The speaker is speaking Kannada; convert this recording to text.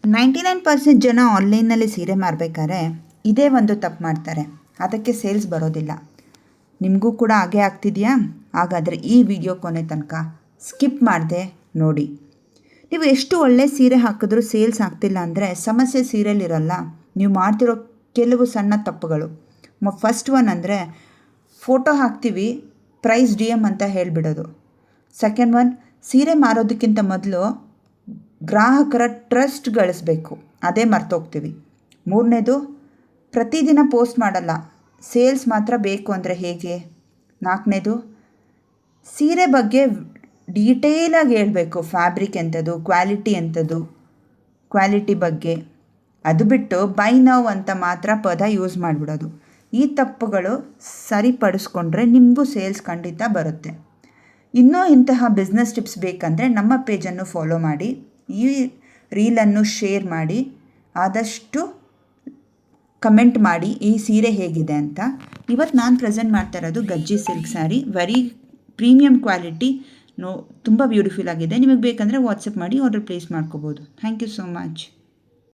99% ಜನ ಆನ್ಲೈನಲ್ಲಿ ಸೀರೆ ಮಾರಬೇಕಾದ್ರೆ ಇದೇ ಒಂದು ತಪ್ಪು ಮಾಡ್ತಾರೆ, ಅದಕ್ಕೆ ಸೇಲ್ಸ್ ಬರೋದಿಲ್ಲ. ನಿಮಗೂ ಕೂಡ ಹಾಗೆ ಆಗ್ತಿದೆಯಾ? ಹಾಗಾದರೆ ಈ ವಿಡಿಯೋ ಕೊನೆ ತನಕ ಸ್ಕಿಪ್ ಮಾಡದೆ ನೋಡಿ. ನೀವು ಎಷ್ಟು ಒಳ್ಳೆ ಸೀರೆ ಹಾಕಿದ್ರೂ ಸೇಲ್ಸ್ ಆಗ್ತಿಲ್ಲ ಅಂದರೆ ಸಮಸ್ಯೆ ಸೀರೆಯಲ್ಲಿರಲ್ಲ, ನೀವು ಮಾಡ್ತಿರೋ ಕೆಲವು ಸಣ್ಣ ತಪ್ಪುಗಳು. ಫಸ್ಟ್ ಒನ್ ಅಂದರೆ ಫೋಟೋ ಹಾಕ್ತೀವಿ, ಪ್ರೈಸ್ DM ಅಂತ ಹೇಳಿಬಿಡೋದು. ಸೆಕೆಂಡ್ ಒನ್, ಸೀರೆ ಮಾರೋದಕ್ಕಿಂತ ಮೊದಲು ಗ್ರಾಹಕರ ಟ್ರಸ್ಟ್ ಗಳಿಸ್ಬೇಕು, ಅದೇ ಮರ್ತೋಗ್ತೀವಿ. ಮೂರನೇದು, ಪ್ರತಿದಿನ ಪೋಸ್ಟ್ ಮಾಡಲ್ಲ, ಸೇಲ್ಸ್ ಮಾತ್ರ ಬೇಕು ಅಂದರೆ ಹೇಗೆ? ನಾಲ್ಕನೇದು, ಸೀರೆ ಬಗ್ಗೆ ಡೀಟೇಲಾಗಿ ಹೇಳಬೇಕು, ಫ್ಯಾಬ್ರಿಕ್ ಎಂಥದ್ದು, ಕ್ವಾಲಿಟಿ ಬಗ್ಗೆ. ಅದು ಬಿಟ್ಟು ಬೈ ನೌ ಅಂತ ಮಾತ್ರ ಪದ ಯೂಸ್ ಮಾಡಿಬಿಡೋದು. ಈ ತಪ್ಪುಗಳು ಸರಿಪಡಿಸ್ಕೊಂಡ್ರೆ ನಿಮಗೂ ಸೇಲ್ಸ್ ಖಂಡಿತ ಬರುತ್ತೆ. ಇನ್ನೂ ಇಂತಹ ಬಿಸ್ನೆಸ್ ಟಿಪ್ಸ್ ಬೇಕಂದರೆ ನಮ್ಮ ಪೇಜನ್ನು ಫಾಲೋ ಮಾಡಿ, ಈ ರೀಲನ್ನು ಶೇರ್ ಮಾಡಿ, ಆದಷ್ಟು ಕಮೆಂಟ್ ಮಾಡಿ ಈ ಸೀರೆ ಹೇಗಿದೆ ಅಂತ. ಇವತ್ತು ನಾನು ಪ್ರೆಸೆಂಟ್ ಮಾಡ್ತಾ ಇರೋದು Gajji silk sari, very premium quality, ತುಂಬ ಬ್ಯೂಟಿಫುಲ್ ಆಗಿದೆ. ನಿಮಗೆ ಬೇಕಂದರೆ ವಾಟ್ಸಪ್ ಮಾಡಿ ಆರ್ಡರ್ ಪ್ಲೇಸ್ ಮಾಡ್ಕೋಬೋದು. Thank you so much.